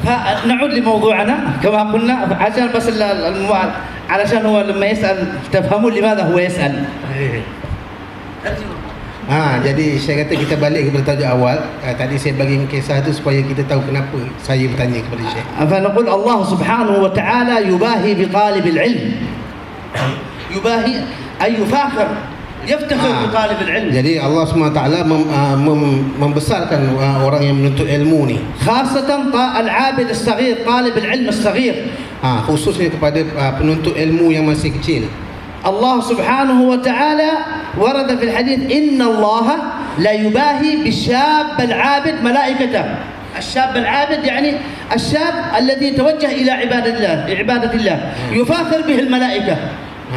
فنعود لموضوعنا كما قلنا عشان بس علشان هو لما يسأل تفهمون لماذا هو يسأل. Jadi saya kata kita balik kepada tajuk awal. Tadi saya bagi kisah itu supaya kita tahu kenapa saya bertanya kepada Syekh. فنقول الله سبحانه وتعالى يباهي بطالب العلم. يباهي أي يفاخر يفتخر بطالب العلم. Jadi Allah SWT membesarkan orang yang menuntut ilmu ni. خاصة العابد الصغير طالب العلم الصغير. Khususnya kepada penuntut ilmu yang masih kecil. الله سبحانه وتعالى ورد في الحديث إن الله لا يباهي بالشاب العابد ملائكته. الشاب العابد يعني الشاب الذي توجه إلى عبادة الله يفاخر به الملائكة.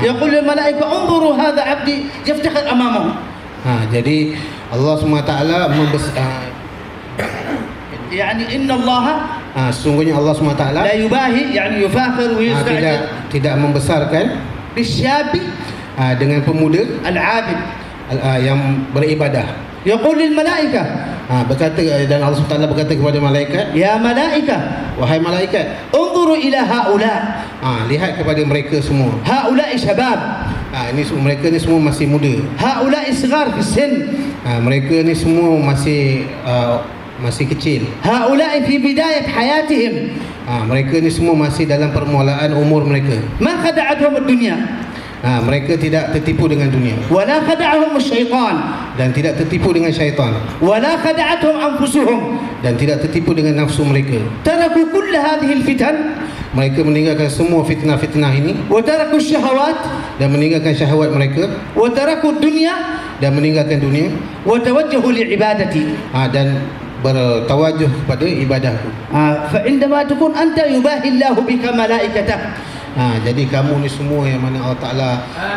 يقول للملائكة انظروا هذا عبدي يفتخر أمامهم. Jadi Allah SWT يعني إن الله sesungguhnya Allah SWT لا يباهي يعني يفاخر ويستعجب tidak membesarkan بالشاب dengan pemuda العابد yang beribadah. يقول للملائكة berkata, dan Allah SWT berkata kepada malaikat, يا ملائكة wahai malaikat, انظروا إلى هؤلاء. lihat kepada mereka semua. هؤلاء شباب. Mereka ni semua masih muda. هؤلاء صغار في السن. Mereka ni semua masih kecil. هؤلاء في بداية حياتهم. Mereka ni semua masih dalam permulaan umur mereka. ما خدعتهم الدنيا. Mereka tidak tertipu dengan dunia. ولا خدعهم الشيطان. Dan tidak tertipu dengan syaitan. ولا خدعتهم أنفسهم. Dan tidak tertipu dengan nafsu mereka. تركوا كل هذه الفتن. Mereka meninggalkan semua fitnah-fitnah ini. وتركوا الشهوات. Dan meninggalkan syahwat mereka. وتركوا الدنيا. Dan meninggalkan dunia. وتوجهوا لعبادتي. Dan bertawajuh kepada ibadahku. فعندما تكون أنت يباهي الله بك ملائكته. Jadi kamu ni semua yang mana Allah Ta'ala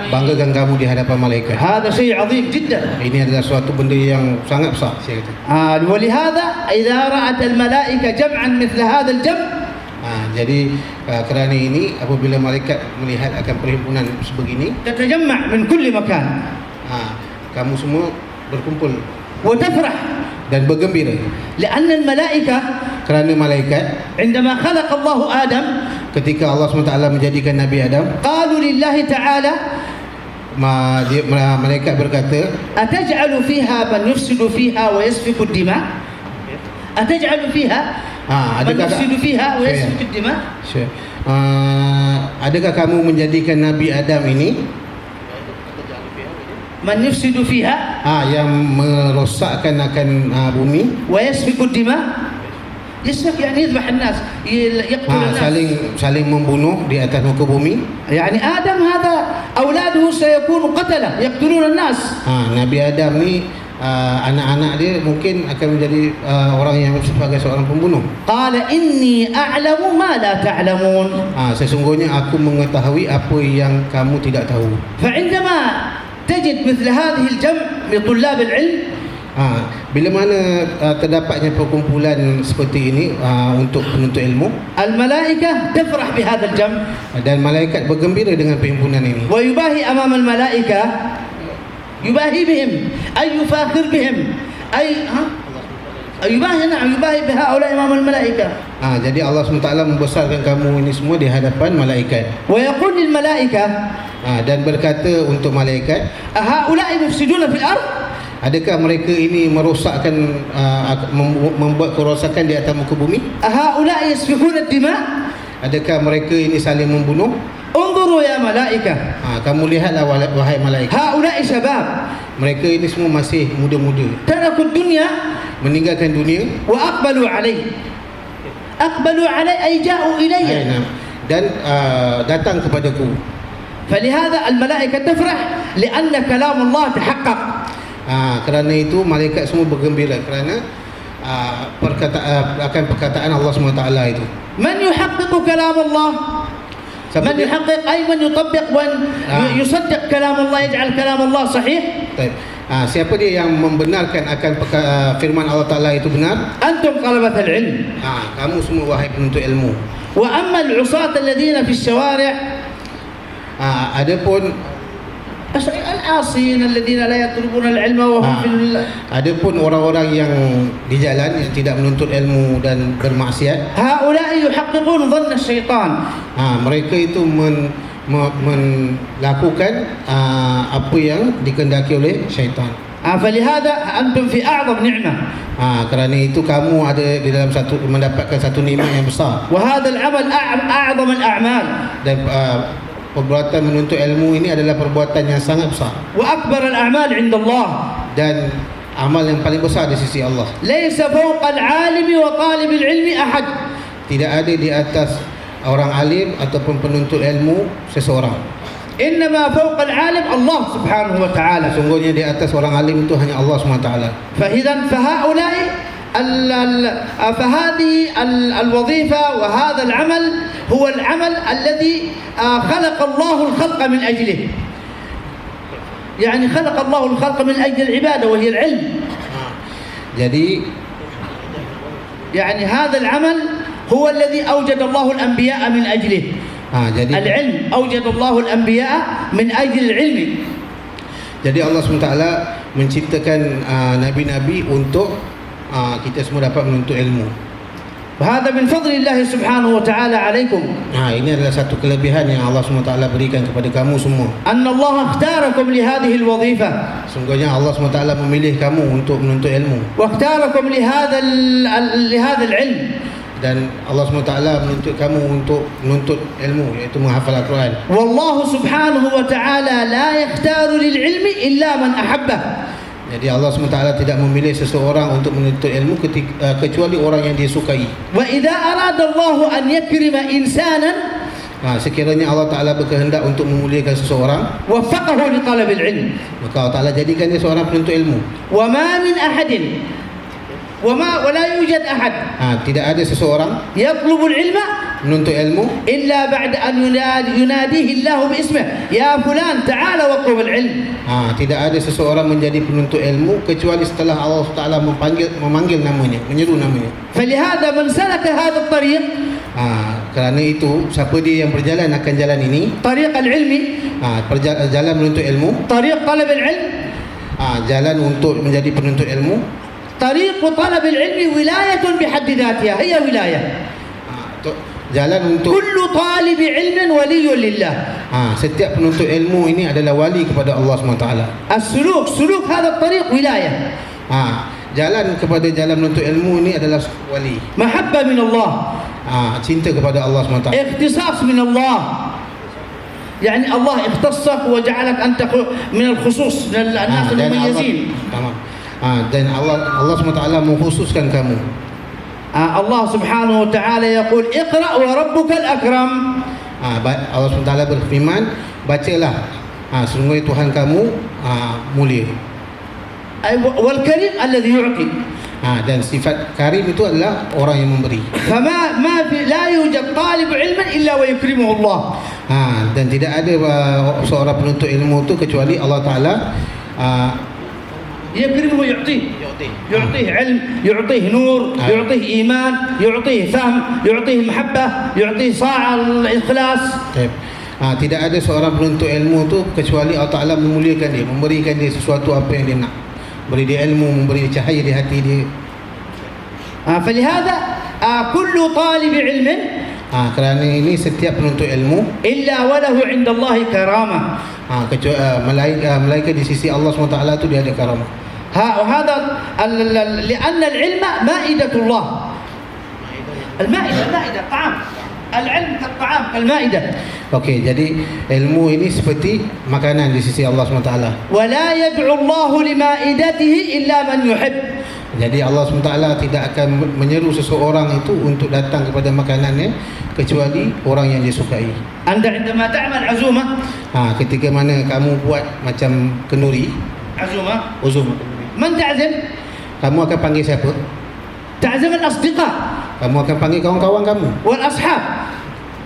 banggakan kamu di hadapan malaikat. هذا شيء عظيم جدا. Ini adalah suatu benda yang sangat besar, saya kata. ولهذا إذا رأت الملائكة جمعا مثل هذا الجمع. Jadi kerana ini apabila malaikat melihat akan perhimpunan sebegini, تتجمع من كل مكان. kamu semua berkumpul وتفرح. dan bergembira. لأن الملائكة Kerana malaikat عندما خلق الله آدم ketika Allah SWT menjadikan Nabi Adam, قالوا لله تعالى malaikat berkata, أتجعل فيها من يفسد فيها ويسفك الدماء. أتجعل فيها من يفسد فيها ويسفك الدماء. Adakah kamu menjadikan Nabi Adam ini من يفسد فيها yang merosakkan akan bumi, ويسفك الدماء. يسفك يعني يذبح الناس يقتل الناس. saling membunuh di atas muka bumi. يعني آدم هذا أولاده سيكون قتلة يقتلون الناس. Nabi Adam ni anak-anak dia mungkin akan menjadi orang yang sebagai seorang pembunuh. قال إني أعلم ما لا تعلمون. Sesungguhnya aku mengetahui apa yang kamu tidak tahu. فعندما تجد مثل هذه الجمع لطلاب العلم bila mana terdapatnya perkumpulan seperti ini untuk penuntut ilmu, الملائكة تفرح بهذا الجمع dan malaikat bergembira dengan perhimpunan ini. ويباهي أمام الملائكة يباهي بهم أي يفاخر بهم أي يباهي بهؤلاء أمام الملائكة. Jadi Allah SWT membesarkan kamu ini semua di hadapan malaikat. ويقول للملائكة dan berkata untuk malaikat, هؤلاء يفسدون في الأرض. adakah mereka ini merosakkan, membuat kerosakan di atas muka bumi? هؤلاء يسفكون الدماء. Adakah mereka ini saling membunuh? انظروا يا ملائكة. Kamu lihatlah wahai malaikat. هؤلاء شباب. Mereka ini semua masih muda-muda. تركوا الدنيا. meninggalkan dunia. وأقبلوا علي. أقبلوا علي أي جاءوا إلي. Dan datang kepadaku. فلهذا الملائكة تفرح لأن كلام الله تحقق. Kerana itu malaikat semua bergembira kerana akan perkataan Allah SWT itu. من يحقق كلام الله؟ من يحقق أي من يطبق ويصدق كلام الله يجعل كلام الله صحيح. Siapa dia yang membenarkan akan firman Allah Ta'ala itu benar? أنتم طلبة العلم. Kamu semua wahai penuntut ilmu. وأما العصاة الذين في الشوارع adapun العاصين الذين لا يطلبون العلم وهم في Adapun orang-orang yang di jalan yang tidak menuntut ilmu dan bermaksiat, هؤلاء يحققون ظن الشيطان. Mereka itu melakukan apa yang dikehendaki oleh syaitan. فلهذا أنتم في أعظم نعمة. Kerana itu kamu ada di dalam mendapatkan satu nikmat yang besar. وهذا العمل أعظم الأعمال. Dan perbuatan menuntut ilmu ini adalah perbuatan yang sangat besar. وأكبر الأعمال عند الله. Dan amal yang paling besar di sisi Allah. ليس فوق العالم وطالب العلم أحد. Tidak ada di atas orang alim ataupun penuntut ilmu seseorang. إنما فوق العالم الله سبحانه وتعالى. Sungguhnya di atas orang alim itu hanya Allah SWT. فهؤلاء فهذه الوظيفة وهذا العمل هو العمل الذي خلق الله الخلق من أجله. يعني خلق الله الخلق من أجل العبادة وهي العلم. Jadi يعني هذا العمل هو الذي أوجد الله الأنبياء من أجله. jadi العلم أوجد الله الأنبياء من أجل العلم. Jadi Allah SWT menciptakan nabi-nabi untuk kita semua dapat menuntut ilmu. وهذا من فضل الله سبحانه وتعالى عليكم. Ini adalah satu kelebihan yang Allah SWT berikan kepada kamu semua. أن الله اختاركم لهذه الوظيفة. Sungguhnya Allah SWT memilih kamu untuk menuntut ilmu. واختاركم لهذا العلم. Dan Allah SWT menuntut kamu untuk menuntut ilmu, iaitu menghafal Al-Quran. والله سبحانه وتعالى لا يختار للعلم إلا من أحبه. Jadi Allah SWT tidak memilih seseorang untuk menuntut ilmu kecuali orang yang dia sukai. وإذا أراد الله أن يكرم إنسانا sekiranya Allah Ta'ala berkehendak untuk memuliakan seseorang, وفقه لطلب العلم. maka Allah Ta'ala jadikan dia seorang penuntut ilmu. وما من أحد ولا يوجد أحد Tidak ada seseorang يطلب العلم menuntut ilmu إلا بعد أن يناديه الله باسمه يا فلان تعال واطلب العلم. Tidak ada seseorang menjadi penuntut ilmu kecuali setelah Allah Ta'ala memanggil namanya, menyeru namanya. فلهذا من سلك هذا الطريق Kerana itu siapa dia yang berjalan akan jalan ini, طريق العلم jalan menuntut ilmu, طريق طلب العلم jalan untuk menjadi penuntut ilmu. طريق طلب العلم ولاية بحد ذاتها هي ولاية. Jalan untuk كل طالب علم ولي لله. setiap penuntut ilmu ini adalah wali kepada Allah SWT. سلوك هذا الطريق ولاية. Jalan kepada jalan menuntut ilmu ini adalah wali. محبة من الله. Cinta kepada Allah SWT. اختصاص من الله. يعني الله اختصك وجعلك أنت من الخصوص من الناس المميزين. Dan Allah SWT mengkhususkan kamu. Allah subhanahu wa ta'ala يقول اقرأ وربك الأكرم. Allah SWT berfirman, bacalah, sungguh Tuhan kamu mulia. والكريم الذي يعطي. Dan sifat karim itu adalah orang yang memberi. لا يوجد طالب علم إلا ويكرمه الله. Dan tidak ada seorang penuntut ilmu itu kecuali Allah Ta'ala يكرمه يعطيه علم، يعطيه نور، يعطيه إيمان، يعطيه فهم، يعطيه محبة، يعطيه صاع الإخلاص. Tidak ada seorang penuntut ilmu itu kecuali Allah Ta'ala memuliakan dia, memberikan dia sesuatu apa yang dia nak. Beri dia ilmu, memberi dia cahaya di hati dia. فلهذا كل طالب علم kerana ini setiap penuntut ilmu إلا وله عند الله كرامة. melainkan di sisi Allah SWT itu dia ada karamah. وهذا لأن العلم مائدة الله. المائدة طعام. العلم كالطعام كالمائدة. Okey, jadi ilmu ini seperti makanan di sisi Allah SWT. ولا يدعو الله لمائدته إلا من يحب. Jadi Allah SWT tidak akan menyeru seseorang itu untuk datang kepada makanannya kecuali orang yang dia sukai. أنت عندما تعمل عزومة ketika mana kamu buat macam kenduri, uzum, من تعزم؟ kamu akan panggil siapa? تعزم الأصدقاء. Kamu akan panggil kawan-kawan kamu والأصحاب.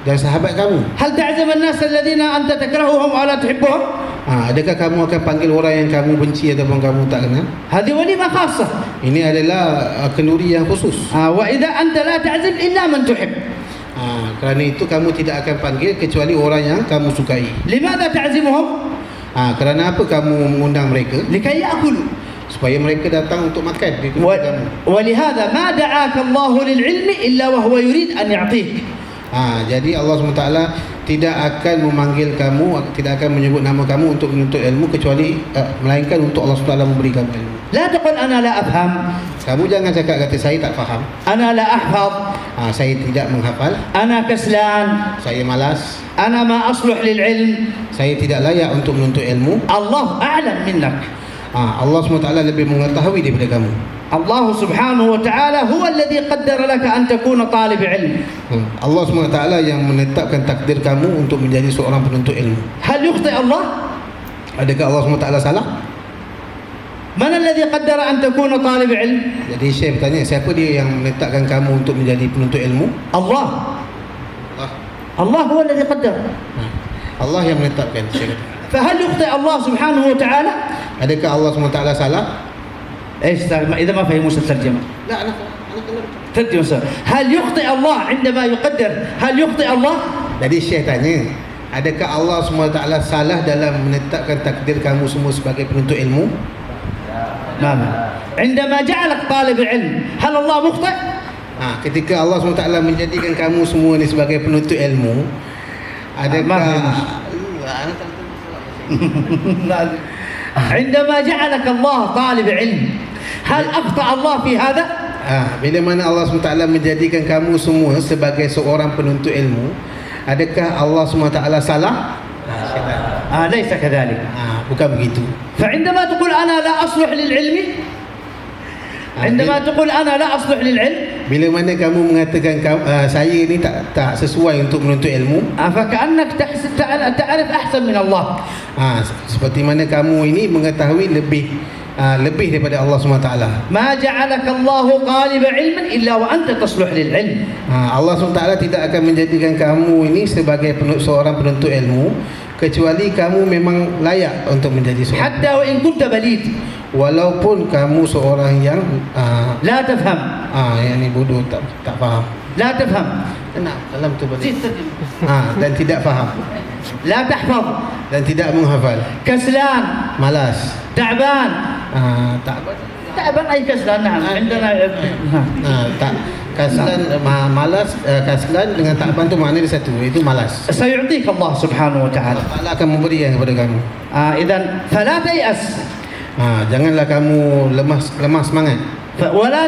dan sahabat kamu. هل تعزم الناس الذين أنت تكرههم ولا تحبهم؟ Adakah kamu akan panggil orang yang kamu benci ataupun kamu tak kenal? هذه وليمة خاصة. Ini adalah kenduri yang khusus. وإذا أنت لا تعزم إلا من تحب. Kerana itu kamu tidak akan panggil kecuali orang yang kamu sukai. لماذا تعزمهم؟ Kerana apa kamu mengundang mereka? لكي يأكلوا. Supaya mereka datang untuk makan di tempat kamu. ولهذا ما دعاك الله للعلم إلا وهو يريد أن يعطيك. Jadi Allah SWT tidak akan memanggil kamu, tidak akan menyebut nama kamu untuk menuntut ilmu kecuali melainkan untuk Allah SWT memberi kamu ilmu. لا تقل أنا لا أفهم. Kamu jangan cakap kata saya tak faham. أنا لا أحفظ. Saya tidak menghafal. أنا كسلان. Saya malas. أنا ما أصلح للعلم. Saya tidak layak untuk menuntut ilmu. الله أعلم منك. Allah SWT lebih mengetahui daripada kamu. الله سبحانه وتعالى هو الذي قدر لك أن تكون طالب علم. Allah SWT yang menetapkan takdir kamu untuk menjadi seorang penuntut ilmu. هل يخطئ الله؟ Adakah Allah SWT salah? من الذي قدر أن تكون طالب علم؟ Jadi Syekh bertanya, siapa dia yang menetapkan kamu untuk menjadi penuntut ilmu? الله. الله هو الذي قدر. Allah yang menetapkan. فهل يخطئ الله سبحانه وتعالى؟ Adakah Allah SWT salah? ايش إذا ما فهموا الترجمة؟ لا أنا ترجمة سر. هل يخطئ الله عندما يقدر؟ هل يخطئ الله؟ Jadi Syekh tanya, adakah Allah SWT salah dalam menetapkan takdir kamu semua sebagai penuntut ilmu? عندما جعلك طالب علم هل الله مخطئ؟ Ketika Allah SWT menjadikan kamu semua ni sebagai penuntut ilmu, adakah عندما جعلك الله طالب علم هل أخطأ الله في هذا؟ bila mana Allah SWT menjadikan kamu semua sebagai seorang penuntut ilmu, adakah Allah SWT salah? ليس كذلك. Bukan begitu. فعندما تقول أنا لا أصلح للعلم، عندما تقول أنا لا أصلح للعلم، bila mana kamu mengatakan saya ni tak sesuai untuk menuntut ilmu, فكأنك تعرف أحسن من الله. seperti mana kamu ini mengetahui lebih daripada Allah SWT. ما جعلك الله طالب علم إلا وأنت تصلح للعلم. Allah SWT tidak akan menjadikan kamu ini sebagai seorang penuntut ilmu kecuali kamu memang layak untuk menjadi seorang. حتى وإن كنت بليد. Walaupun kamu seorang yang لا تفهم. yang ni bodoh, tak faham. لا تفهم. Tenang, dalam tu balik. Dan tidak faham. لا تحفظ. Dan tidak menghafal. كسلان. Malas. تعبان. تعبان أي كسلان. نعم عندنا. tak kaslan, malas, kaslan dengan takban tu maknanya satu, itu malas. سيعطيك الله سبحانه وتعالى. Allah akan memberi yang kepada kamu. إذن فلا تيأس. Janganlah kamu lemah semangat. ولا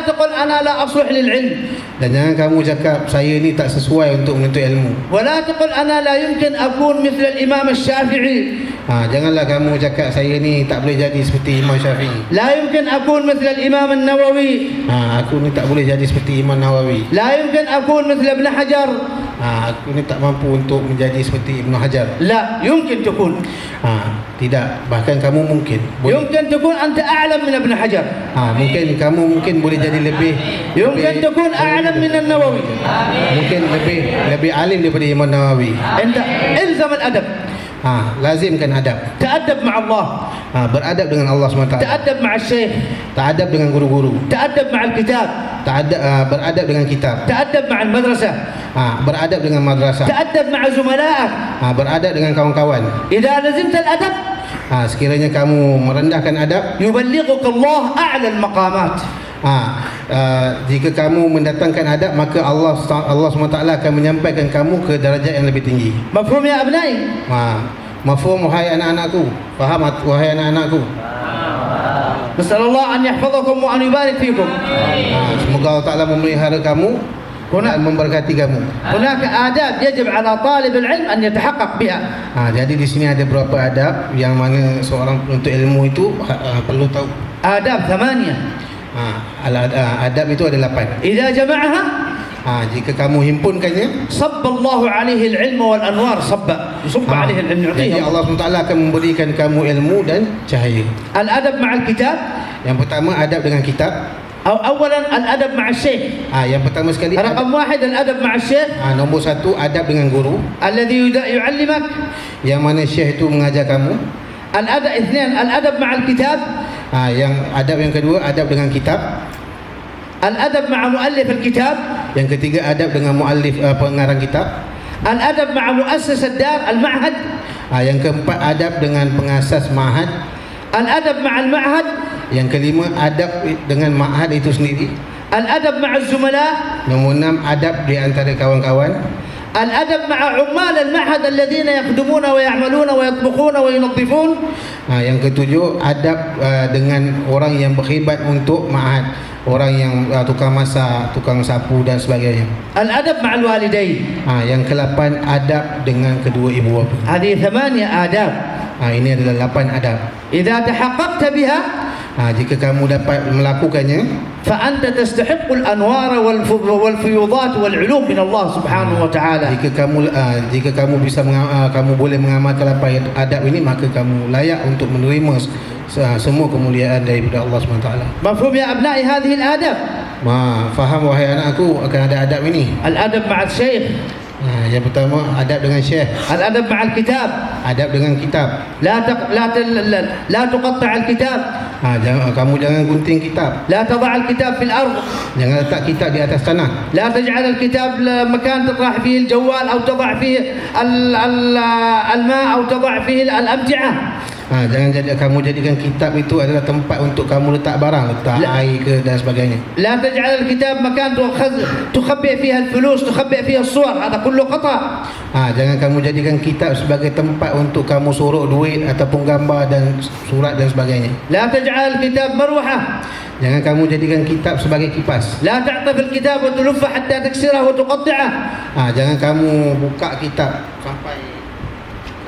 تقل أنا لا أصلح للعلم. Dan jangan kamu cakap saya ni tak sesuai untuk menuntut ilmu. ولا تقل أنا لا يمكن أكون مثل الإمام الشافعي. Janganlah kamu cakap saya ni tak boleh jadi seperti Imam Syafi'i. لا يمكن أكون مثل الإمام النووي. Aku ni tak boleh jadi seperti Imam Nawawi. لا يمكن أكون مثل ابن حجر. Aku ni tak mampu untuk menjadi seperti Ibn Hajar. لا يمكن تكون. Tidak, bahkan kamu mungkin boleh. يمكن تكون أنت أعلم من ابن حجر. Mungkin kamu boleh jadi lebih. يمكن تكون أعلم من النووي. Mungkin lebih alim daripada Imam Nawawi. أنت إلزم الأدب. Lazimkan adab. تأدب مع الله. Beradab dengan Allah SWT. تأدب مع الشيخ. Ta'adab dengan guru-guru. تأدب مع الكتاب. Beradab dengan kitab. تأدب مع المدرسة. Beradab dengan madrasah. تأدب مع زملائك. Beradab dengan kawan-kawan. إذا لزمت الأدب sekiranya kamu merendahkan adab, يبلغك الله أعلى المقامات. jika kamu mendatangkan adab, maka Allah SWT akan menyampaikan kamu ke darjat yang lebih tinggi. مفهوم يا أبنائي؟ Mafhum wahai anak-anakku? Faham wahai anak-anakku? نسأل الله أن يحفظكم وأن يبارك فيكم. Semoga Allah Ta'ala memelihara kamu dan memberkati kamu. هناك آداب يجب على طالب العلم أن يتحقق بها. Jadi di sini ada beberapa adab yang mana seorang penuntut ilmu itu perlu tahu. آداب 8. Adab itu ada 8. إذا جمعها jika kamu himpunkannya, صب الله عليه العلم والأنوار صبا. يصب عليه العلم jadi يعطيه. Allah SWT akan memberikan kamu ilmu dan cahaya. الأدب مع الكتاب. Yang pertama adab dengan kitab. أولا الأدب مع الشيخ. Yang pertama sekali رقم 1 الأدب مع الشيخ. Nombor 1 adab dengan guru. الذي يعلمك. Yang mana syekh itu mengajar kamu. الأدب 2 الأدب مع الكتاب. Yang adab yang kedua adab dengan kitab. الأدب مع مؤلف الكتاب. Yang ketiga adab dengan muallif pengarang kitab. الأدب مع مؤسس الدار المعهد. Yang keempat, adab dengan pengasas ma'had. الأدب مع المعهد. Yang kelima, adab dengan ma'had itu sendiri. الأدب مع الزملاء. Nombor 6, adab di antara kawan-kawan. الأدب مع عمال المعهد الذين يخدمون ويعملون ويطبخون وينظفون. Yang ketujuh, adab dengan orang yang berkhidmat untuk ma'had, orang yang tukang masak, tukang sapu dan sebagainya. الأدب مع الوالدين. Yang ke-8, adab dengan kedua ibu bapa. هذه 8 آداب. Ini adalah 8 adab. إذا تحققت بها Jika kamu dapat melakukannya, فأنت تستحق الأنوار والفيوضات والعلوم من الله سبحانه وتعالى. Jika kamu bisa kamu boleh mengamalkan 8 adab ini, maka kamu layak untuk menerima semua kemuliaan daripada Allah SWT. مفهوم يا أبنائي هذه الآداب؟ Faham wahai anakku akan ada adab ini. الأدب مع الشيخ. Yang pertama, adab dengan syekh. الأدب مع الكتاب. Adab dengan kitab. لا تقطع الكتاب. Kamu jangan gunting kitab. لا تضع الكتاب في الأرض. Jangan letak kitab di atas tanah. لا تجعل الكتاب مكان تطرح فيه الجوال أو تضع فيه الماء أو تضع فيه الأمتعة. Jangan kamu jadikan kitab itu adalah tempat untuk kamu letak barang, letak air ke dan sebagainya. لا تجعل الكتاب مكان تخبئ فيها الفلوس، تخبئ فيها الصور، هذا كله خطأ. Jangan kamu jadikan kitab sebagai tempat untuk kamu sorok duit ataupun gambar dan surat dan sebagainya. لا تجعل الكتاب مروحة. Jangan kamu jadikan kitab sebagai kipas. لا تعطف الكتاب وتلفه حتى تكسره وتقطعه. Jangan kamu buka kitab sampai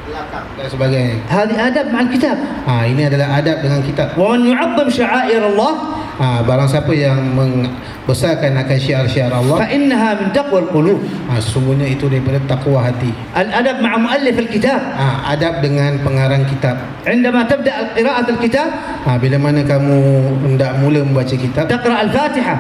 belakang dan sebagainya. هذه آداب مع الكتاب. Ini adalah adab dengan kitab. ومن يعظم شعائر الله Barang siapa yang membesarkan akan syiar-syiar Allah, فإنها من تقوى القلوب. sesungguhnya itu daripada takwa hati. الأدب مع مؤلف الكتاب. Adab dengan pengarang kitab. عندما تبدأ قراءة الكتاب Bila mana kamu hendak mula membaca kitab, تقرأ الفاتحة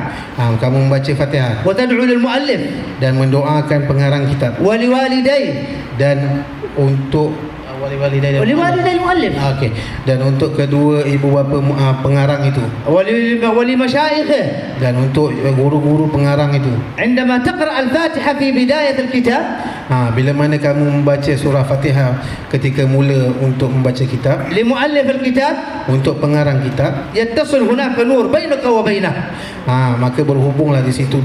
kamu membaca Fatihah وتدعو للمؤلف dan mendoakan pengarang kitab, ولوالديه dan untuk ولوالدي المؤلف Okey, dan untuk kedua ibu bapa pengarang itu, ولمشايخه, dan untuk guru-guru pengarang itu. عندما تقرأ الفاتحة في بداية الكتاب Bila mana kamu membaca surah Fatihah ketika mula untuk membaca kitab, لمؤلف الكتاب untuk pengarang kitab, يتصل هناك نور بينك وبينه maka berhubunglah di situ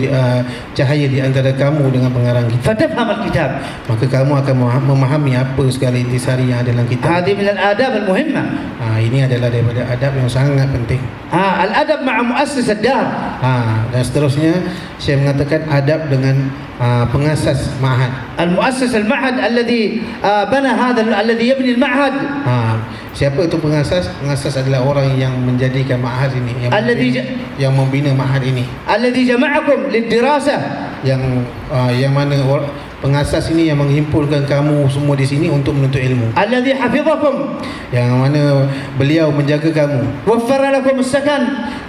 cahaya di antara kamu dengan pengarang kitab. فتفهم الكتاب. Maka kamu akan memahami apa segala intisari yang ada dalam kitab. هذه من الآداب المهمة. Ini adalah daripada adab yang sangat penting. الأدب مع مؤسس الدار. Dan seterusnya saya mengatakan adab dengan pengasas ma'had. المؤسس المعهد الذي بنى هذا الذي يبني المعهد. Siapa itu pengasas? Pengasas adalah orang yang menjadikan ma'had ini, yang membina ma'had ini, الذي جمعكم للدراسة. Yang mana pengasas ini yang menghimpulkan kamu semua di sini untuk menuntut ilmu. الذي حفظكم. Yang mana beliau menjaga kamu. وفر لكم السكن.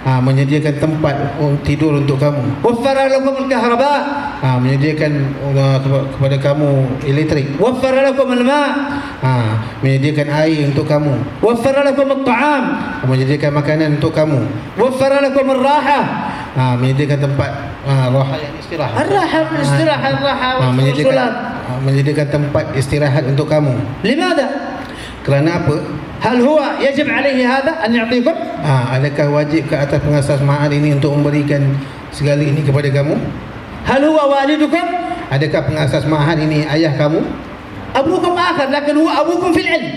Menyediakan tempat tidur untuk kamu. وفر لكم الكهرباء. Menyediakan kepada kamu elektrik. وفر لكم الماء. Menyediakan air untuk kamu. وفر لكم الطعام. Menyediakan makanan untuk kamu. وفر لكم الراحة. Menyediakan tempat raha yang istirahat. الراحة الاستراحة الراحة والصلاة. Menyediakan tempat istirahat untuk kamu. لماذا؟ Kerana apa? هل هو يجب عليه هذا أن يعطيكم؟ Adakah wajib ke atas pengasas ma'had ini untuk memberikan segala ini kepada kamu? هل هو والدكم؟ Adakah pengasas ma'had ini ayah kamu? أبوكم آخر لكن هو أبوكم في العلم.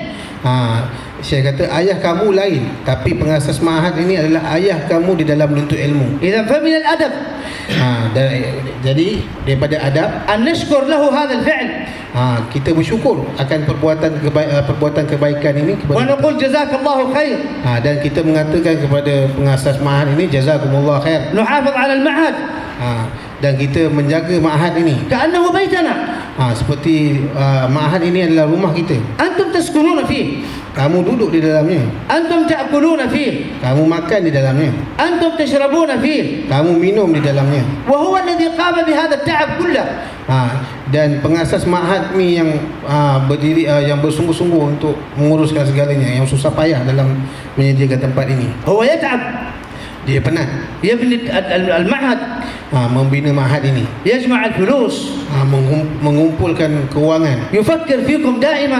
Saya kata ayah kamu lain, tapi pengasas ma'had ini adalah ayah kamu di dalam menuntut ilmu. إذا فمن الأدب jadi daripada adab أن نشكر له هذا الفعل. Kita bersyukur akan perbuatan kebaikan ini kepada ونقول جزاك الله خير. Dan kita mengatakan kepada pengasas ma'had ini jazakumullah khair. نحافظ على المعهد Dan kita menjaga ma'had ini كأنه بيتنا. seperti ma'had ini adalah rumah kita. أنتم تسكنون فيه. Kamu duduk di dalamnya. أنتم تأكلون فيه. Kamu makan di dalamnya. أنتم تشربون فيه. Kamu minum di dalamnya. وهو الذي قام بهذا التعب كله. Dan pengasas ma'had ni yang berdiri, yang bersungguh-sungguh untuk menguruskan segalanya, yang susah payah dalam menyediakan tempat ini. هو يتعب. Dia penat يبني المعهد، membina ma'had ini, يجمع الفلوس، mengumpulkan keuangan, يفكر فيكم دائما،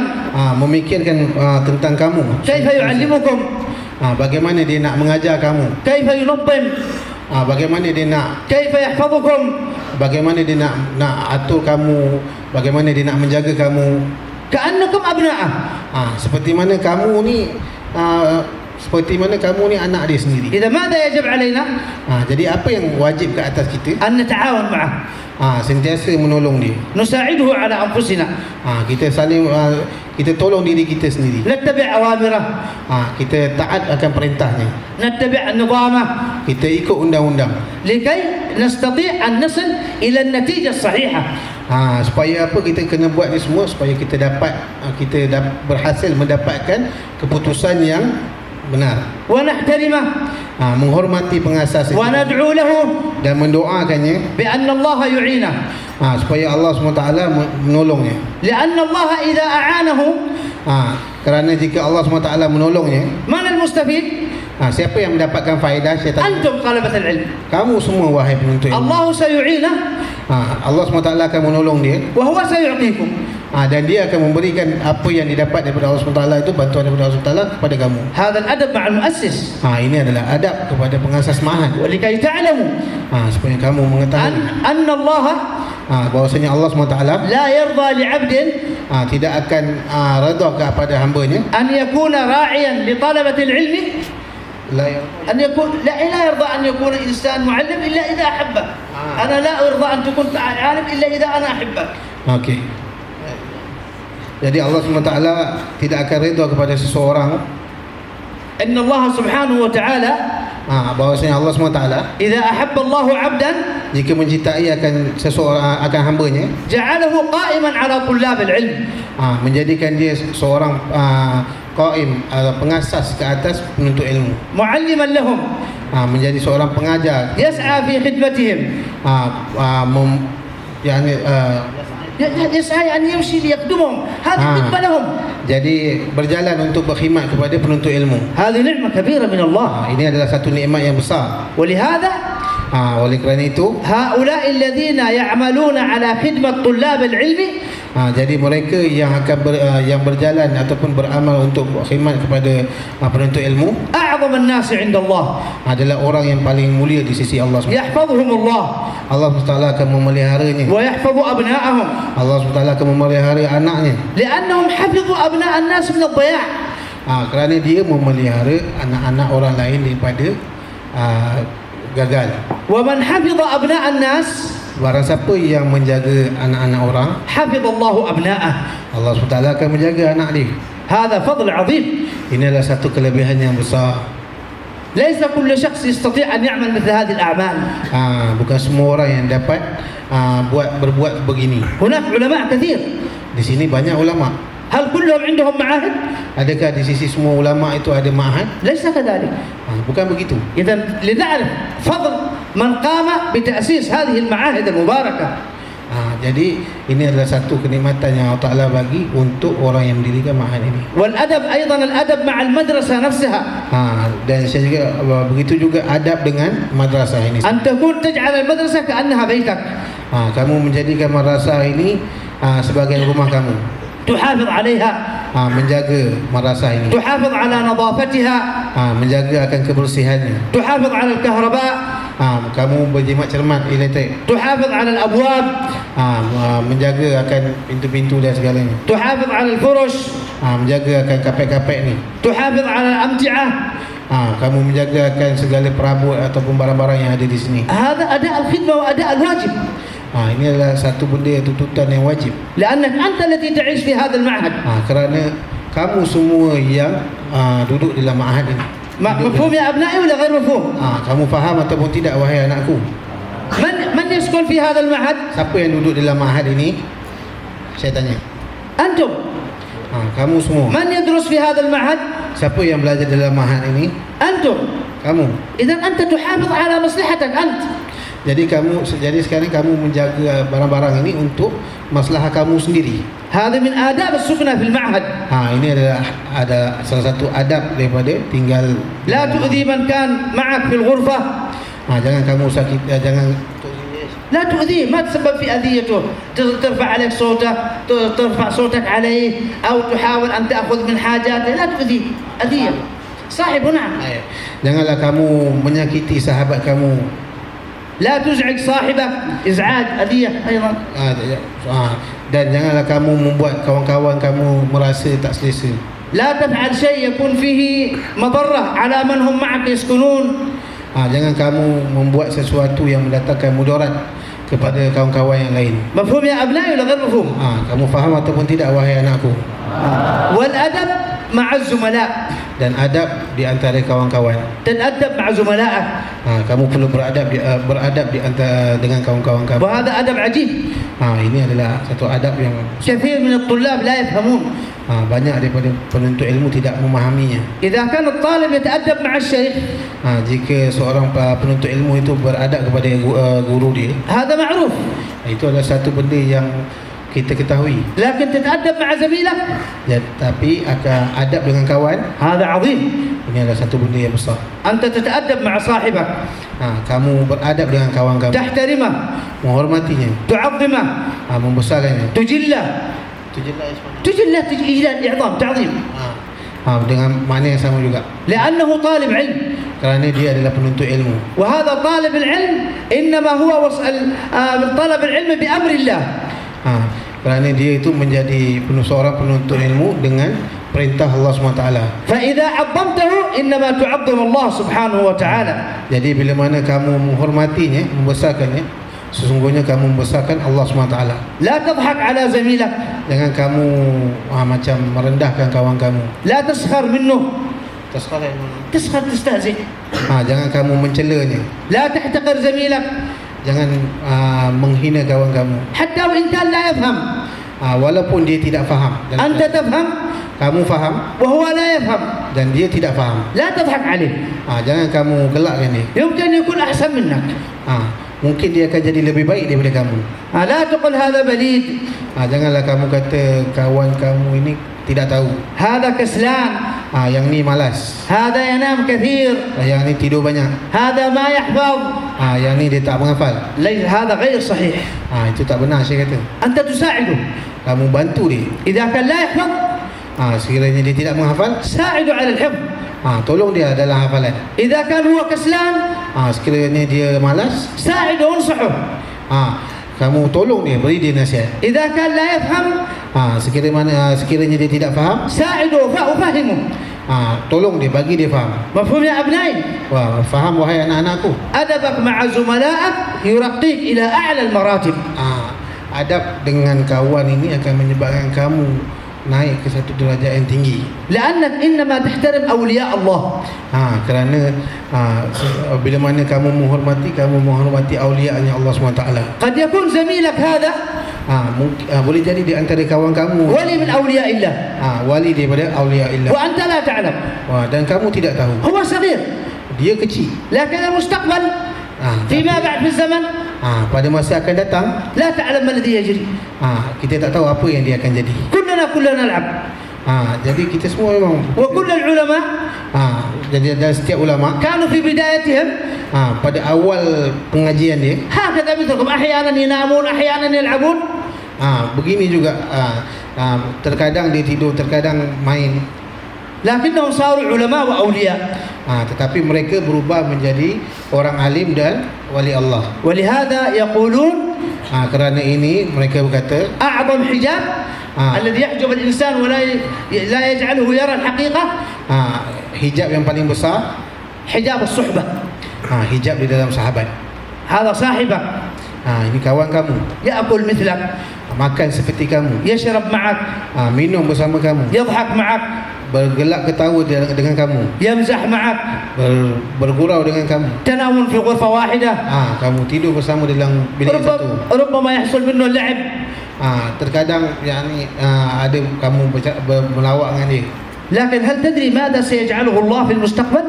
memikirkan tentang kamu, كيف يعلمكم، bagaimana dia nak mengajar kamu, كيف ينظم، bagaimana dia nak, كيف يحفظكم، bagaimana dia nak atur kamu, bagaimana dia nak menjaga kamu. كأنكم أبناءه. Seperti mana kamu ni anak dia sendiri. إذا ماذا يجب علينا؟ Jadi apa yang wajib ke atas kita? أن نتعاون معه، sentiasa menolong dia. نساعده على أنفسنا، Kita saling kita tolong diri kita sendiri. نتبع أوامره، Kita taat akan perintahnya. نتبع نظامه، Kita ikut undang-undang. لكي نستطيع أن نصل إلى النتيجة الصحيحة. Supaya apa kita kena buat ni semua, supaya kita berhasil mendapatkan keputusan yang benar. ونحترمه، menghormati pengasas itu وندعو له dan mendoakannya بأن الله يعينه، supaya Allah SWT menolongnya. لأن الله إذا أعانه Kerana jika Allah SWT menolongnya, من المستفيد؟ siapa yang mendapatkan faedah? Syaitan. أنتم طلبة العلم. Kamu semua wahai penuntut ilmu. الله سيعينه Allah SWT akan menolong dia, وهو سيعطيكم. dan dia akan memberikan apa yang didapat daripada Allah SWT itu, bantuan daripada Allah SWT kepada kamu. هذا الأدب مع المؤسس. Ini adalah adab kepada pengasas ma'had. ولكي تعلموا Supaya kamu mengetahui أن الله bahwasanya Allah SWT لا يرضى لعبد tidak akan redha kepada hamba-Nya. أن يكون راعيا لطلبة العلم، لا يرضى أن يكون إنسان معلم إلا إذا أحبه. أنا لا أرضى أن تكون عالم إلا إذا أنا أحبك. Okey. Jadi Allah SWT tidak akan redha kepada seseorang. إن الله سبحانه وتعالى bahwasanya Allah SWT إذا أحب الله عبدا jika mencintai akan seseorang, akan hamba-Nya, جعله قائما على طلاب العلم، menjadikan dia seorang qaim, pengasas ke atas penuntut ilmu, معلما لهم، menjadi seorang pengajar, يسعى في خدمتهم، يسعى يعني يمشي ليخدمهم، هذه خدمة لهم. Jadi berjalan untuk berkhidmat kepada penuntut ilmu. هذه نعمة كبيرة من الله. Ini adalah satu nikmat yang besar. ولهذا Oleh kerana itu, هؤلاء الذين يعملون على خدمة طلاب العلم jadi mereka yang akan yang berjalan ataupun beramal untuk khidmat kepada penuntut ilmu أعظم الناس عند الله، adalah orang yang paling mulia di sisi Allah SWT. يحفظهم الله Allah SWT akan memeliharanya. ويحفظ أبناءهم، Allah SWT akan memelihara anaknya. لأنهم حفظوا أبناء الناس من الضياع. Kerana dia memelihara anak-anak orang lain daripada gagal. ومن حفظ أبناء الناس Barang siapa yang menjaga anak-anak orang, حفظ الله أبناءه. Allah SWT akan menjaga anak dia. هذا فضل عظيم. Ini adalah satu kelebihan yang besar. ليس كل شخص يستطيع أن يعمل مثل هذه الأعمال. Bukan semua orang yang dapat berbuat begini. هناك علماء كثير. Di sini banyak ulama. هل كلهم عندهم معاهد؟ Adakah di sisi semua ulama itu ada ma'had? ليس كذلك. Bukan begitu. إذا لنعرف فضل من قام بتأسيس هذه المعاهد المباركة. Jadi ini adalah satu kenikmatan yang Allah Ta'ala bagi untuk orang yang mendirikan ma'had ini. والأدب أيضا الأدب مع المدرسة نفسها. Dan saya juga begitu juga adab dengan madrasah ini. أن تكون تجعل المدرسة كأنها بيتك. Kamu menjadikan madrasah ini sebagai rumah kamu. تحافظ عليها. Menjaga madrasah ini. تحافظ على نظافتها. Menjaga akan kebersihannya. تحافظ على الكهرباء. Kamu berjimat cermat elektrik. تحافظ على الأبواب. Menjaga akan pintu-pintu dan segalanya. تحافظ على الفرش. Menjaga akan kapek-kapek ni. تحافظ على الأمتعة. Kamu menjaga akan segala perabot ataupun barang-barang yang ada di sini. هذا أداء الخدمة وأداء الواجب. Ini adalah satu benda, tuntutan yang wajib. لأنك أنت الذي تعيش في هذا المعهد. Kerana kamu semua yang duduk dalam ma'had ini. مفهوم يا أبنائي ولا غير مفهوم؟ Kamu faham ataupun tidak wahai anakku? من يسكن في هذا المعهد؟ Siapa yang duduk dalam ma'had ini? Saya tanya. أنتم. Kamu semua. من يدرس في هذا المعهد؟ Siapa yang belajar dalam ma'had ini? أنتم. Kamu. إذا أنت تحافظ على مصلحتك أنت. Jadi sekarang kamu menjaga barang-barang ini untuk masalah kamu sendiri. هذا من آداب السكنة في المعهد. Ini ada salah satu adab daripada tinggal. لا تؤذي من كان معك في الغرفة. Jangan kamu sakit, jangan لا تؤذيه، ما تسبب في أذيته، ترفع عليك صوتك، ترفع صوتك عليه، أو تحاول أن تأخذ من حاجاته، لا تؤذيه، أذية. صاحبه نعم. Janganlah kamu menyakiti sahabat kamu. لا تزعج صاحبك، إزعاج أذية أيضا. Dan janganlah kamu membuat kawan-kawan kamu merasa tak selesa. لا تفعل شيء يكون فيه مضرة على من هم معك يسكنون. Jangan kamu membuat sesuatu yang mendatangkan mudarat kepada kawan-kawan yang lain. مفهوم يا أبنائي ولا غير مفهوم؟ Kamu faham ataupun tidak wahai anakku? والأدب مع الزملاء. Dan adab di antara kawan-kawan. تتأدب مع زملائك. Kamu perlu beradab di antara dengan kawan-kawan kamu. وهذا أدب عجيب. Ini adalah satu adab yang كثير من الطلاب لا يفهمون. banyak daripada penuntut ilmu tidak memahaminya. إذا كان الطالب يتأدب مع الشيخ. Jika seorang penuntut ilmu itu beradab kepada guru dia, هذا معروف. itu adalah satu benda yang kita ketahui. لكن تتأدب مع زميلك. Tapi akan adab dengan kawan, هذا عظيم. ini adalah satu benda yang besar. أنت تتأدب مع صاحبك. Kamu beradab dengan kawan kamu, تحترمه. menghormatinya, تعظمه. membesarkannya. تجله. تجله إجلال إعظام تعظيم. Dengan makna yang sama juga. لأنه طالب علم. Kerana dia adalah penuntut ilmu. وهذا طالب العلم إنما هو طلب العلم بأمر الله. Kerana dia itu menjadi seorang penuntut ilmu dengan perintah Allah SWT. فإذا عظمته إنما تعظم الله سبحانه وتعالى. Jadi bila mana kamu menghormatinya, membesarkannya, sesungguhnya kamu membesarkan Allah SWT. لا تضحك على زميلك. Jangan kamu macam merendahkan kawan kamu. لا تسخر منه. Taskhar تستهزئ. Jangan kamu mencelanya. لا تحتقر زميلك. Jangan menghina kawan kamu. حتى وإن كان لا يفهم. Walaupun dia tidak faham. أنت تفهم Kamu faham وهو لا يفهم. dan dia tidak faham. لا تضحك عليه. Jangan kamu gelakkan dia. يمكن أن يكون أحسن منك. Mungkin dia akan jadi lebih baik daripada kamu. لا تقل هذا بليد. Janganlah kamu kata kawan kamu ini tidak tahu. هذا كسلان. Yang ni malas. هذا ينام كثير. Yang ni tidur banyak. هذا ما يحفظ. Yang ni dia tak menghafal. ليس هذا غير صحيح. Itu tak benar saya kata. أنت تساعده. Kamu bantu dia. إذا كان لا يحفظ sekiranya dia tidak menghafal, ساعده على الحفظ. tolong dia dalam hafalan. إذا كان هو كسلان sekiranya dia malas, ساعده وانصحه. kamu tolong dia, beri dia nasihat. إذا كان لا يفهم sekiranya dia tidak faham, ساعده وفهمه. tolong dia, bagi dia faham. مفهوم يا أبنائي؟ Faham wahai anak-anakku. أدبك مع زملائك يرقيك إلى أعلى المراتب. Adab dengan kawan ini akan menyebabkan kamu naik ke satu derajat yang tinggi. لأنك إنما تحترم أولياء الله. Kerana bila mana kamu menghormati aulianya Allah SWT. قد يكون زميلك هذا boleh jadi di antara kawan kamu ولي من أولياء الله. wali daripada aulia Allah. وأنت لا تعلم. Dan kamu tidak tahu. هو صغير. Dia kecil. لكن المستقبل فيما بعد في الزمن pada masa akan datang, لا تعلم ما الذي يجري. kita tak tahu apa yang dia akan jadi. كلنا نلعب. Jadi kita semua memang, وكل العلماء jadi dan setiap ulama كانوا في بدايتهم pada awal pengajian dia هكذا مثلكم أحيانا ينامون أحيانا يلعبون. begini juga, terkadang dia tidur, terkadang main. لكنهم صاروا علماء وأولياء. Tetapi mereka berubah menjadi orang alim dan wali Allah. ولهذا يقولون Kerana ini mereka berkata, أعظم حجاب الذي يحجب الإنسان ولا يجعله يرى الحقيقة hijab yang paling besar, حجاب الصحبة. hijab di dalam sahabat. هذا صاحبك Ini kawan kamu, يأكل مثلك, makan seperti kamu, يشرب معك, minum bersama kamu, يضحك معك, bergelak ketawa dengan kamu, يمزح معك, bergurau dengan kamu, تنام في غرفة واحدة, kamu tidur bersama dalam bilik satu. ربما يحصل منه اللعب. Terkadang ada kamu melawak dengan dia. لكن هل تدري ماذا سيجعله الله في المستقبل؟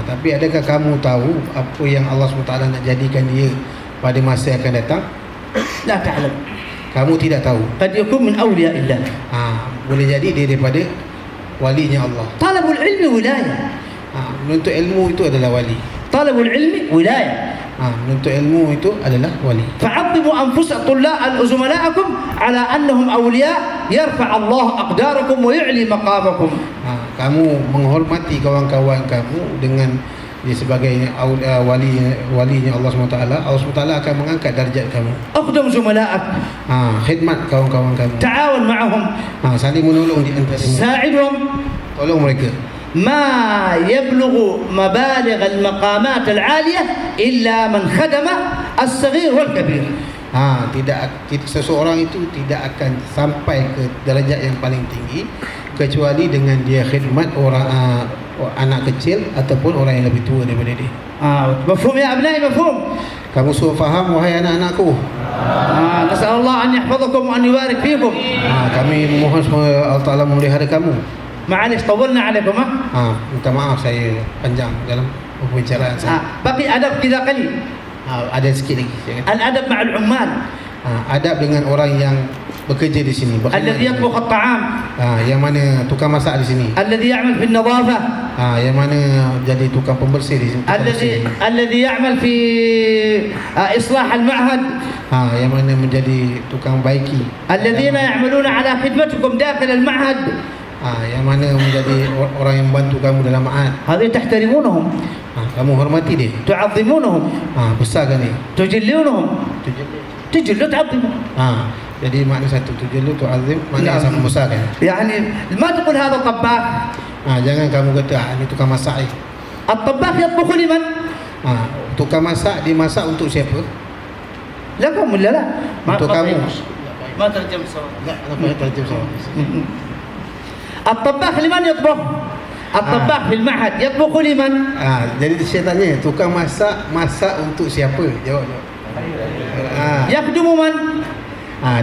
Tapi adakah kamu tahu apa yang Allah SWT nak jadikan dia pada masa yang akan datang? لا تعلم. Kamu tidak tahu. قد يكون من أولياء الله. Boleh jadi dia daripada walinya Allah. طلب العلم ولاية. Menuntut ilmu itu adalah wali. طلب العلم ولاية. Menuntut ilmu itu adalah wali. فعظموا أنفس زملائكم على أنهم أولياء يرفع الله أقداركم ويعلي مقامكم. Kamu menghormati kawan-kawan kamu dengan dia sebagai walinya Allah SWT. Allah SWT akan mengangkat darjat kamu. أخدم زملائك. Khidmat kawan-kawan kamu. تعاون معهم. Saling menolong di antara mereka. ساعدهم. Tolong mereka. ما يبلغ مبالغ المقامات العالية إلا من خدم الصغير والكبير. Seseorang itu tidak akan sampai ke derajat yang paling tinggi kecuali dengan dia khidmat orang anak kecil ataupun orang yang lebih tua daripada dia. مفهوم يا أبنائي؟ مفهوم؟ Kamu suruh faham wahai anak-anakku. نسأل الله أن يحفظكم وأن يبارك فيكم. Kami memohon semoga Allah Ta'ala memelihara kamu. معلش طولنا عليكم. Minta maaf saya panjang dalam pembicaraan saya. بقي أدب كذا قليل. Ada sikit lagi. الأدب مع العمال. Adab dengan orang yang bekerja di sini. الذي يطبخ الطعام. Yang mana tukang masak di sini. الذي يعمل في النظافة. Yang mana jadi tukang pembersih di sini. الذي يعمل في إصلاح المعهد. Yang mana menjadi tukang baiki. الذين يعملون على خدمتكم داخل المعهد. Yang mana menjadi orang yang membantu kamu dalam ma'had. هذه تحترمونهم. Kamu hormati dia. تعظمونهم. Besarkan dia. تجلونهم. تجل تعظمهم. Jadi makna satu, tujuh tu'azim, makna yang sama besarkan. يعني ما تقول هذا طباخ. Jangan kamu kata ini tukang masak. الطباخ يطبخ لمن؟ Tukang masak dimasak untuk siapa? لكم ولا لا؟ Untuk kamu. ما ترجم سوا. لا, أنا ترجم سوا. الطباخ لمن يطبخ؟ الطباخ في المعهد يطبخ لمن؟ Jadi saya tanya, tukang masak untuk siapa? Jawab. يخدم من؟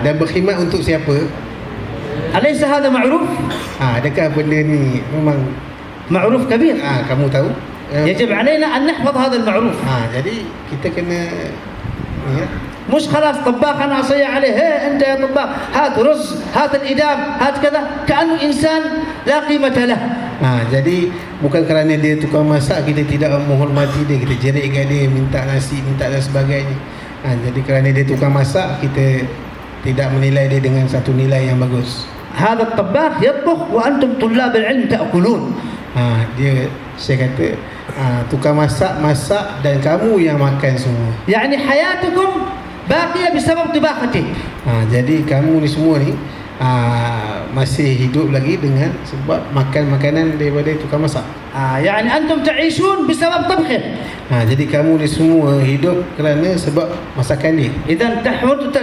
Dan berkhidmat untuk siapa? أليس هذا معروف؟ Adakah benda ni memang معروف كبير. kamu tahu? يجب علينا أن نحفظ هذا المعروف. Jadi kita kena ya. مش خلاص طباخ أنا أصيح عليه، أنت يا طباخ هات رز، هات الإدام، هات كذا، كأنه إنسان لا قيمة له. Jadi bukan kerana dia tukang masak kita tidak menghormati dia, kita jeritkan dia, minta nasi, minta dan sebagainya. Jadi kerana dia tukang masak, kita tidak menilai dia dengan satu nilai yang bagus. هذا الطباخ يطبخ وأنتم طلاب العلم تأكلون. Saya kata tukang masak dan kamu yang makan semua. يعني حياتكم باقية بسبب طباخته. Jadi kamu ni semua ni masih hidup lagi dengan sebab makan makanan daripada tukang masak. يعني أنتم تعيشون بسبب طبخه. Jadi kamu ni semua hidup kerana sebab masakan dia. إذا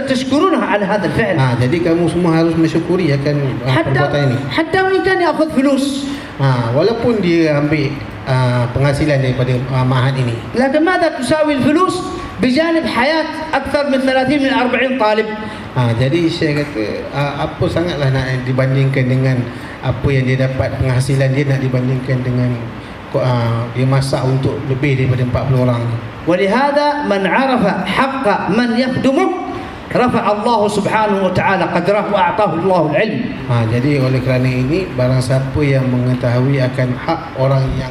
تشكرونها على هذا الفعل. Jadi kamu semua harus mensyukuri akan perbuatan ini. حتى وإن كان يأخذ فلوس. Walaupun dia ambil penghasilan daripada ma'had ini. لكن ماذا تساوي الفلوس بجانب حياة أكثر من 30 من 40 طالب؟ Jadi saya kata apa sangatlah nak dibandingkan dengan apa yang dia dapat penghasilan dia, nak dibandingkan dengan dia masak untuk lebih daripada 40 orang. ولهذا من عرف حق من يخدمه رفع الله سبحانه وتعالى قدره وأعطاه الله العلم. Jadi oleh kerana ini, barang siapa yang mengetahui akan hak orang yang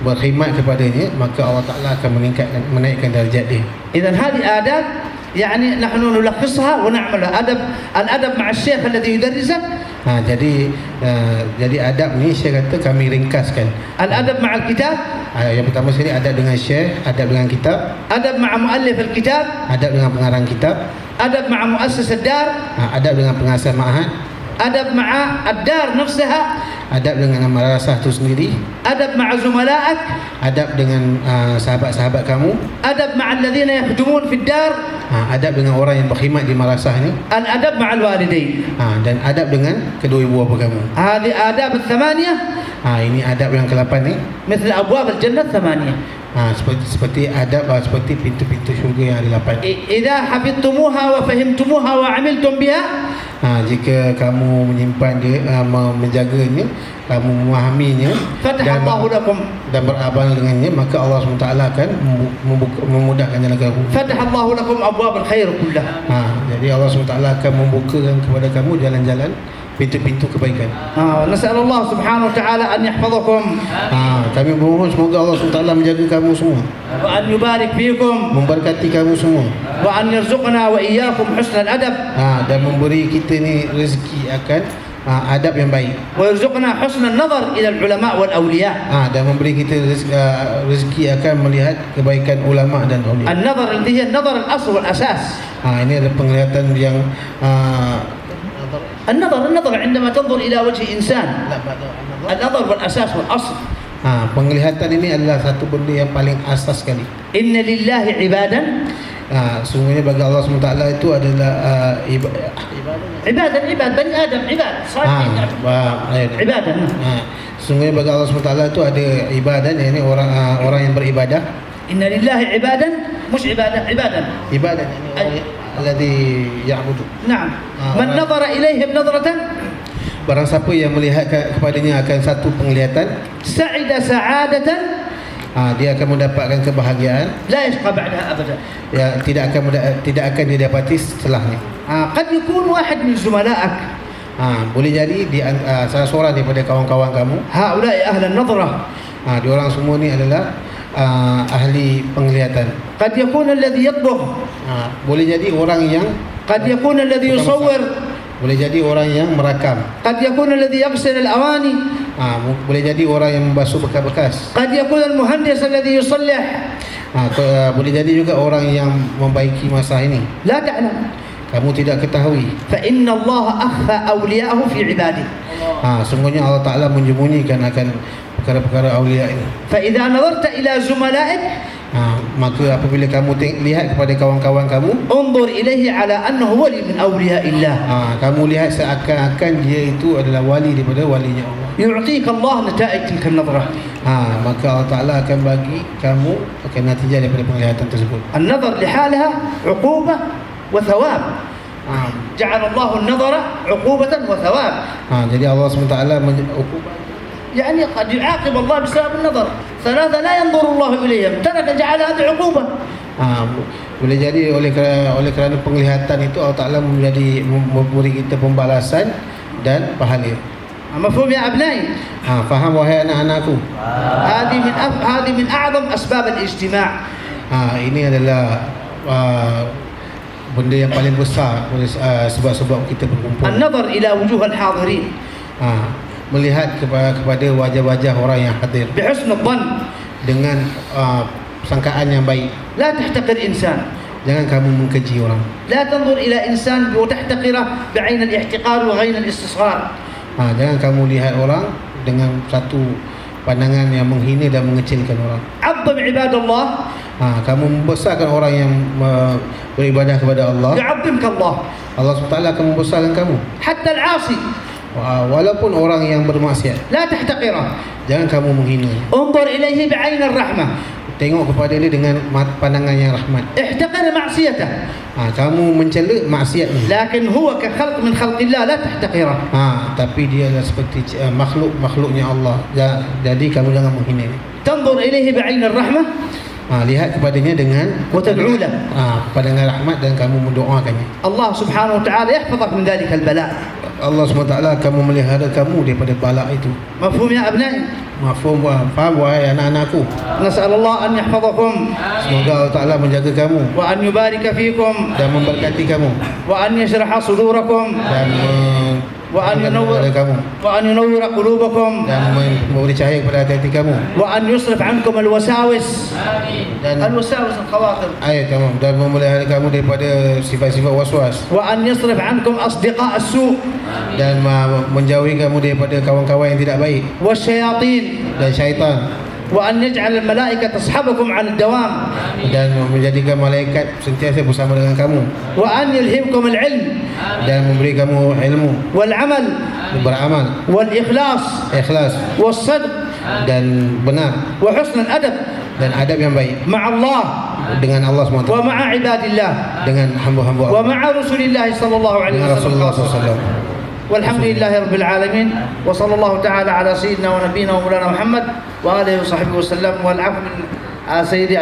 berkhidmat kepadanya, maka Allah Ta'ala akan menaikkan darjat dia. إذن هذه آداب يعني نحن نلخصها ونعملها. الأدب مع الشيخ الذي يدرسك. Jadi adab ni saya kata kami ringkaskan. الأدب مع الكتاب. Yang pertama sekali adab dengan syekh, adab dengan kitab. أدب مع مؤلف الكتاب. Adab dengan pengarang kitab. أدب مع مؤسس الدار. Adab dengan pengasas ma'had. أدب مع الدار نفسها. Adab dengan madrasah itu sendiri. أدب مع زملائك. Adab dengan sahabat-sahabat kamu. أدب مع الذين يخدمون في الدار. Adab dengan orang yang berkhidmat di madrasah ni. الأدب مع الوالدين. Dan adab dengan kedua ibu bapa kamu. هذه آداب الثمانية. Ini adab yang ke-8 ni. مثل أبواب الجنة الثمانية. Seperti adab seperti pintu-pintu syurga yang ada 8. إذا حفظتموها وفهمتموها وعملتم بها Jika kamu menyimpan dia, menjaganya, kamu memahaminya فتح الله لكم dan beramal dengannya, maka Allah SWT akan memudahkan jalan kamu. فتح الله لكم أبواب الخير كلها. Jadi Allah SWT akan membukakan kepada kamu jalan-jalan, pintu-pintu kebaikan. نسأل الله سبحانه وتعالى أن يحفظكم Kami mohon semoga Allah SWT menjaga kamu semua, وأن يبارك فيكم memberkati kamu semua, وأن يرزقنا وإياكم حسن الأدب dan memberi kita ni rezeki akan adab yang baik, ويرزقنا حسن النظر إلى العلماء والأولياء. dan memberi kita rezeki akan melihat kebaikan ulama dan aulia. النظر الذي هي النظر الأصل والأساس. Ini ada penglihatan yang النظر عندما تنظر إلى وجه إنسان، النظر والأساس والأصل. penglihatan ini adalah satu benda yang paling asas sekali. إن لله عبادا Sungguhnya bagi Allah SWT itu adalah عباد بني آدم عباد صالحين عبادا. Sungguhnya bagi Allah SWT itu ada ibadah, ini orang yang beribadah. إن لله عبادا مش عبادا Ibadah ini orang alladhi ya'budu. نعم. من نظر إليهم نظرة Barang siapa yang melihat kepadanya akan satu penglihatan, سعد سعادة dia akan mendapatkan kebahagiaan لا يشقى بعدها أبدا. yang tidak akan didapati setelahnya. قد يكون واحد من زملائك Boleh jadi salah seorang daripada kawan-kawan kamu, هؤلاء أهل النظرة. diorang semua ni adalah ahli penglihatan. قد يكون الذي يطبخ، Boleh jadi orang yang قد يكون الذي يصور، boleh jadi orang yang merakam, قد يكون الذي يغسل الأواني، boleh jadi orang yang membasuh bekas-bekas, قد يكون المهندس الذي يصلح. boleh jadi juga orang yang membaiki masa ini. لا تعلم. Kamu tidak ketahui. فإن الله أخفى أولياءه في عباده. Sungguhnya Allah Ta'ala menyembunyikan akan perkara-perkara awliya ini. فإذا نظرت إلى زملائك Maka apabila kamu lihat kepada kawan-kawan kamu, انظر إليه على أنه ولي من أولياء الله. kamu lihat seakan-akan dia itu adalah wali daripada walinya Allah. يعطيك الله نتائج تلك النظرة. Maka Allah Ta'ala akan bagi kamu akan natijah daripada penglihatan tersebut. النظر لحالها عقوبة وثواب. جعل الله النظر عقوبة وثواب. Jadi Allah SWT يعني قد يعاقب الله بسبب النظر. ثلاثة لا ينظر الله إليهم، ترك جعل هذه عقوبة. boleh jadi oleh kerana penglihatan itu Allah Ta'ala memberi kita pembalasan dan pahala. مفهوم يا أبنائي؟ Faham wahai anak-anakku? هذه من أعظم أسباب الاجتماع. Ini adalah benda yang paling besar sebab-sebab kita berkumpul. النظر إلى وجوه الحاضرين Melihat kepada wajah-wajah orang yang hadir بحسن الظن. dengan sangkaan yang baik. لا تحتقر إنسان. Jangan kamu mengkeji orang. لا تنظر إلى إنسان وتحتقره بعين الاحتقار وعين الاستصغار. Jangan kamu lihat orang dengan satu pandangan yang menghina dan mengecilkan orang. عظم عباد الله Kamu membesarkan orang yang beribadah kepada Allah, يعظمك الله. Allah SWT akan membesarkan kamu. حتى العاصي Walaupun orang yang bermaksiat, لا تحتقره. jangan kamu menghina. انظر إليه بعين الرحمة. Tengok kepada dia dengan pandangan yang rahmat. احتقر معصيته. Kamu mencela maksiatnya, لكن هو كخلق من خلق الله لا تحتقره. tapi dia adalah seperti makhluknya Allah. Jadi kamu jangan menghina dia. تنظر إليه بعين الرحمة Lihat kepadanya dengan وتدعو له. pandangan rahmat dan kamu mendoakannya. الله سبحانه وتعالى يحفظك من ذلك البلاء. Allah SWT akan memelihara kamu daripada bala itu. مفهوم يا أبنائي؟ Faham wahai anak-anakku? نسأل الله أن يحفظكم Semoga Allah Ta'ala menjaga kamu وأن يبارك فيكم dan memberkati kamu وأن يشرح صدوركم dan وأن ينور kamu وأن ينور قلوبكم dan memberi cahaya kepada hati-hati kamu وأن يصرف عنكم الوساوس dan الوساوس الخواطر kamu dan memelihara kamu daripada sifat-sifat waswas وأن يصرف عنكم أصدقاء السوء dan menjauhi kamu daripada kawan-kawan yang tidak baik والشياطين dan syaitan, وأن يجعل الملائكة تصحبكم على الدوام dan menjadikan malaikat sentiasa bersama dengan kamu وأن يلهمكم العلم dan memberi kamu ilmu, والعمل beramal, والإخلاص ikhlas والصدق dan benar وحسن الأدب. dan adab yang baik مع الله dengan Allah SWT, ومع عباد الله dengan hamba-hamba Allah, ومع رسول الله صلى الله عليه dengan Rasulullah وسلم. SAW. والحمد لله رب العالمين وصلى الله تعالى على سيدنا ونبينا ومولانا محمد وآله وصحبه وسلم. والعفو من سيدي